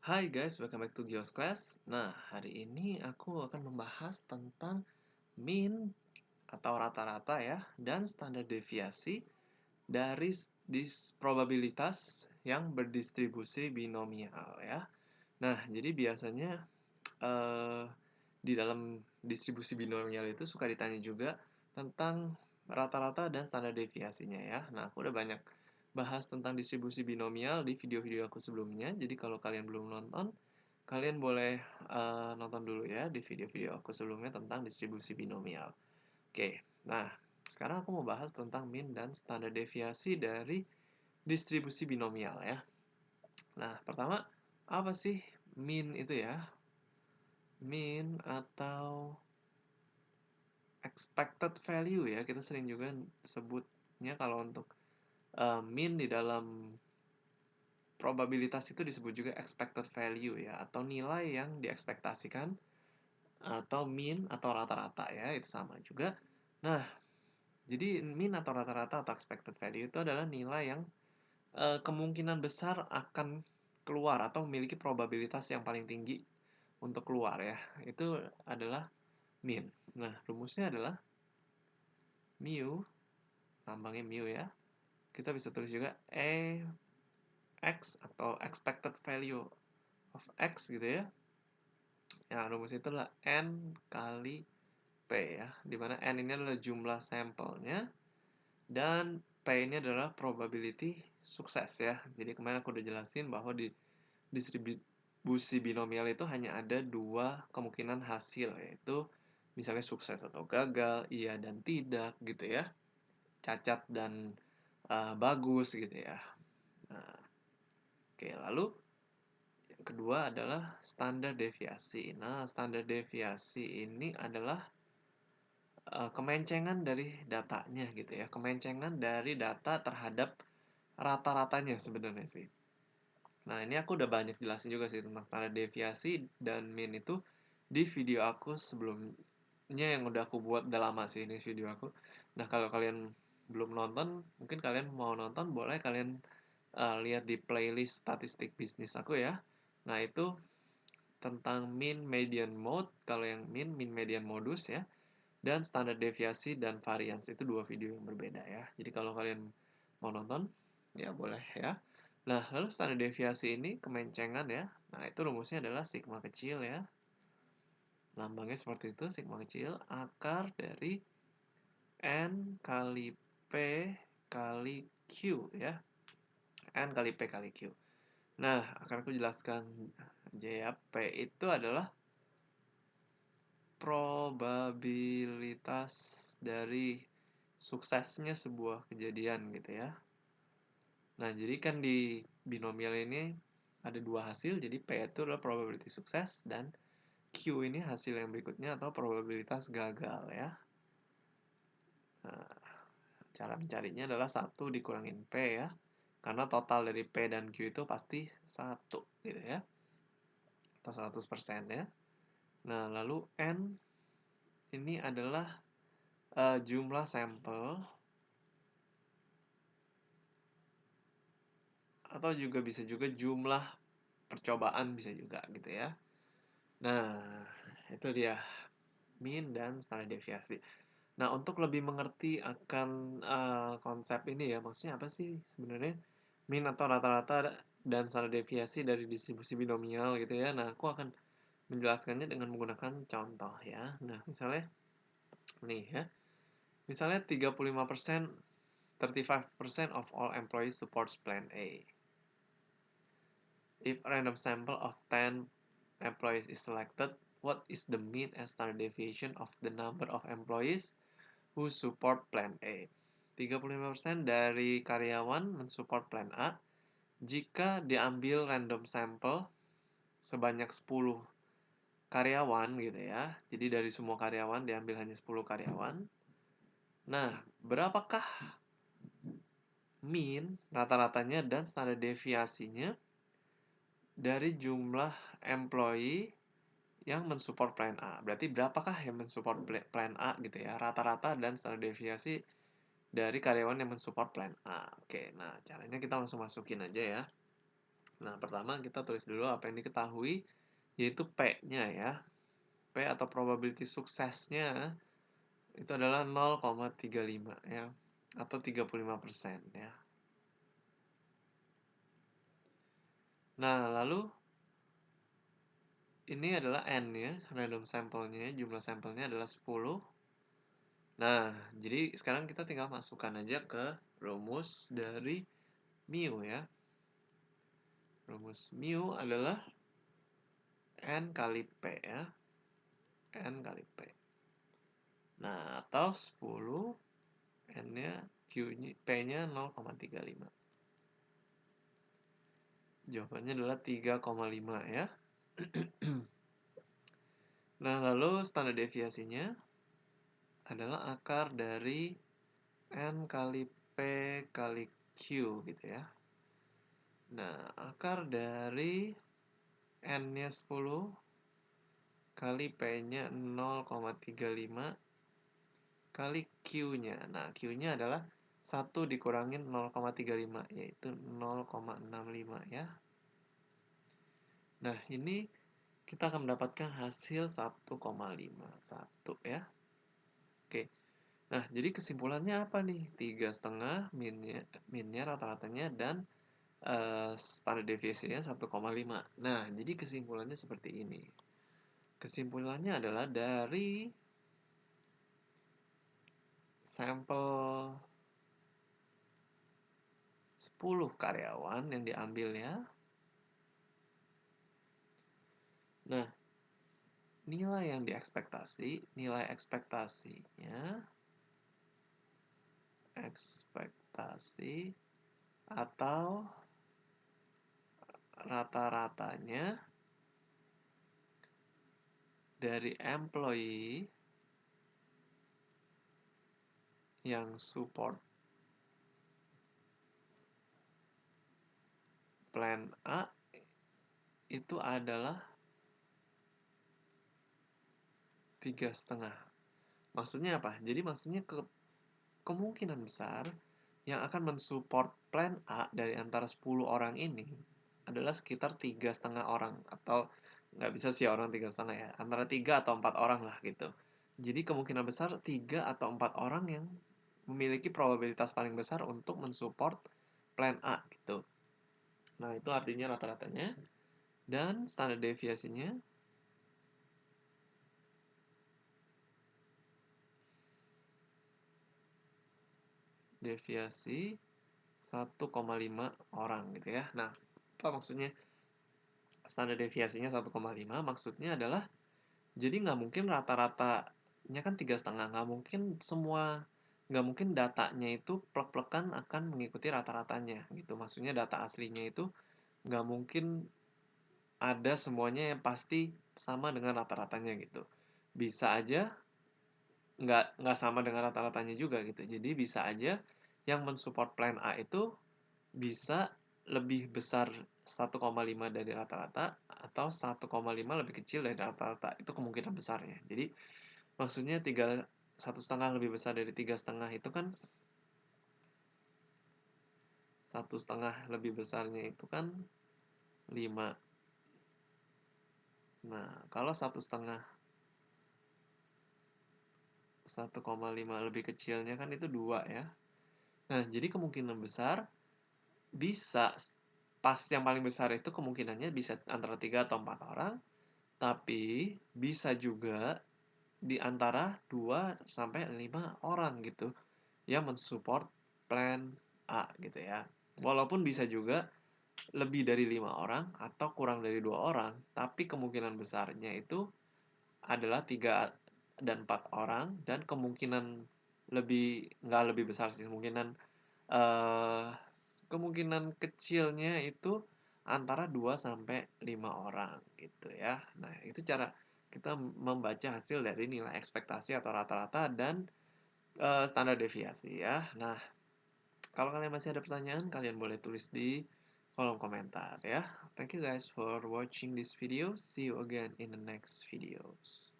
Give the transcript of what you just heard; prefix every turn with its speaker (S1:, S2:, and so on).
S1: Hai guys, welcome back to Gios Class. Nah, hari ini aku akan membahas tentang mean atau rata-rata ya, dan standar deviasi dari probabilitas yang berdistribusi binomial ya. Nah, jadi biasanya eh, di dalam distribusi binomial itu suka ditanya juga tentang rata-rata dan standar deviasinya ya. Nah, aku udah banyak bahas tentang distribusi binomial di video-video aku sebelumnya. Jadi kalau kalian belum nonton, kalian boleh nonton dulu ya di video-video aku sebelumnya tentang distribusi binomial. Oke, nah sekarang aku mau bahas tentang mean dan standar deviasi dari distribusi binomial ya. Nah, pertama, apa sih mean itu ya? Mean atau expected value ya, kita sering juga sebutnya kalau untuk mean di dalam probabilitas itu disebut juga expected value ya, atau nilai yang diekspektasikan, atau mean atau rata-rata ya, itu sama juga. Nah, jadi mean atau rata-rata atau expected value itu adalah nilai yang kemungkinan besar akan keluar atau memiliki probabilitas yang paling tinggi untuk keluar ya. Itu adalah mean. Nah, rumusnya adalah mu, lambangnya mu ya. Kita bisa tulis juga x atau expected value of x gitu ya. Ya, rumus itu adalah n kali p ya, dimana n ini adalah jumlah sampelnya dan p ini adalah probability sukses ya. Jadi kemarin aku udah jelasin bahwa di distribusi binomial itu hanya ada dua kemungkinan hasil, yaitu misalnya sukses atau gagal, iya dan tidak gitu ya, cacat dan bagus gitu ya. Nah, oke, lalu yang kedua adalah standar deviasi. Nah, standar deviasi ini adalah kemencengan dari datanya gitu ya, kemencengan dari data terhadap rata-ratanya sebenarnya sih. Nah, ini aku udah banyak jelasin juga sih tentang standar deviasi dan mean itu di video aku sebelumnya yang udah aku buat, udah lama sih ini video aku. Nah, kalau kalian belum nonton, mungkin kalian mau nonton, boleh kalian lihat di playlist statistik bisnis aku ya. Nah, itu tentang mean, median, mode. Kalau yang mean median, modus ya. Dan standar deviasi dan variance itu dua video yang berbeda ya. Jadi kalau kalian mau nonton, ya boleh ya. Nah, lalu standar deviasi ini kemencengan ya. Nah, itu rumusnya adalah sigma kecil ya. Lambangnya seperti itu, sigma kecil, akar dari N kali P kali Q ya. N kali P kali Q. Nah, akan aku jelaskan aja ya. P itu adalah probabilitas dari suksesnya sebuah kejadian gitu ya. Nah, jadi kan di binomial ini ada dua hasil, jadi P itu adalah probability sukses dan Q ini hasil yang berikutnya atau probabilitas gagal ya. Nah, cara mencarinya adalah 1 dikurangin P ya. Karena total dari P dan Q itu pasti 1 gitu ya. Atau 100% ya. Nah, lalu N ini adalah jumlah sampel atau juga bisa juga jumlah percobaan bisa juga gitu ya. Nah, itu dia mean dan standar deviasi. Nah, untuk lebih mengerti akan konsep ini ya, maksudnya apa sih sebenarnya mean atau rata-rata dan standar deviasi dari distribusi binomial gitu ya. Nah, aku akan menjelaskannya dengan menggunakan contoh ya. Nah, misalnya nih ya. Misalnya 35%, 35% of all employees supports plan A. If a random sample of 10 employees is selected, what is the mean and standard deviation of the number of employees who support plan A? 35% dari karyawan mensupport plan A. Jika diambil random sample sebanyak 10 karyawan gitu ya. Jadi dari semua karyawan diambil hanya 10 karyawan. Nah, berapakah mean rata-ratanya dan standar deviasinya dari jumlah employee yang mensupport plan A? Berarti berapakah yang mensupport plan A gitu ya? Rata-rata dan standar deviasi dari karyawan yang mensupport plan A. Oke, nah caranya kita langsung masukin aja ya. Nah, pertama kita tulis dulu apa yang diketahui, yaitu P-nya ya. P atau probability suksesnya itu adalah 0,35 ya, atau 35% ya. Nah, lalu ini adalah N ya, random sampelnya, jumlah sampelnya adalah 10. Nah, jadi sekarang kita tinggal masukkan aja ke rumus dari mu ya. Rumus mu adalah N kali P ya. N kali P. Nah, atau 10, N-nya, P-nya 0,35. Jawabannya adalah 3,5 ya. Nah, lalu standar deviasinya adalah akar dari N kali P kali Q gitu ya. Nah, akar dari N-nya 10 kali P-nya 0,35 kali Q-nya. Nah, Q-nya adalah 1 dikurangin 0,35, yaitu 0,65 ya. Nah, ini kita akan mendapatkan hasil 1,5. 1 ya. Oke. Nah, jadi kesimpulannya apa nih? 3,5 minnya rata-ratanya dan standar deviasinya 1,5. Nah, jadi kesimpulannya seperti ini. Kesimpulannya adalah dari sampel 10 karyawan yang diambil ya. Nah, nilai yang nilai ekspektasi atau rata-ratanya dari employee yang support plan A itu adalah 3,5. Maksudnya apa? Jadi maksudnya kemungkinan besar yang akan mensupport plan A dari antara 10 orang ini adalah sekitar 3,5 orang, atau nggak bisa sih orang 3,5 ya, antara 3 atau 4 orang lah gitu. Jadi kemungkinan besar 3 atau 4 orang yang memiliki probabilitas paling besar untuk mensupport plan A gitu. Nah, itu artinya rata-ratanya. Dan standar deviasinya deviasi 1,5 orang gitu ya. Nah, apa maksudnya standar deviasinya 1,5? Maksudnya adalah jadi nggak mungkin rata-ratanya kan 3,5, nggak mungkin datanya itu plek-plekan akan mengikuti rata-ratanya gitu. Maksudnya data aslinya itu nggak mungkin ada semuanya yang pasti sama dengan rata-ratanya gitu. Bisa aja nggak sama dengan rata-ratanya juga gitu. Jadi bisa aja yang mensupport plan A itu bisa lebih besar 1,5 dari rata-rata atau 1,5 lebih kecil dari rata-rata. Itu kemungkinan besarnya. Jadi maksudnya 1,5 lebih besar dari 3,5 itu kan 1,5 lebih besarnya itu kan 5. Nah, kalau 1,5 1,5 lebih kecilnya kan itu 2 ya. Nah, jadi kemungkinan besar bisa pas yang paling besar itu kemungkinannya bisa antara 3 atau 4 orang, tapi bisa juga di antara 2 sampai 5 orang gitu yang mensupport plan A gitu ya. Walaupun bisa juga lebih dari 5 orang atau kurang dari 2 orang, tapi kemungkinan besarnya itu adalah 3 dan 4 orang, dan nggak lebih besar sih, eh, kemungkinan kecilnya itu antara 2 sampai 5 orang gitu ya. Nah, itu cara kita membaca hasil dari nilai ekspektasi atau rata-rata dan standar deviasi ya. Nah, kalau kalian masih ada pertanyaan, kalian boleh tulis di kolom komentar ya. Thank you guys for watching this video. See you again in the next videos.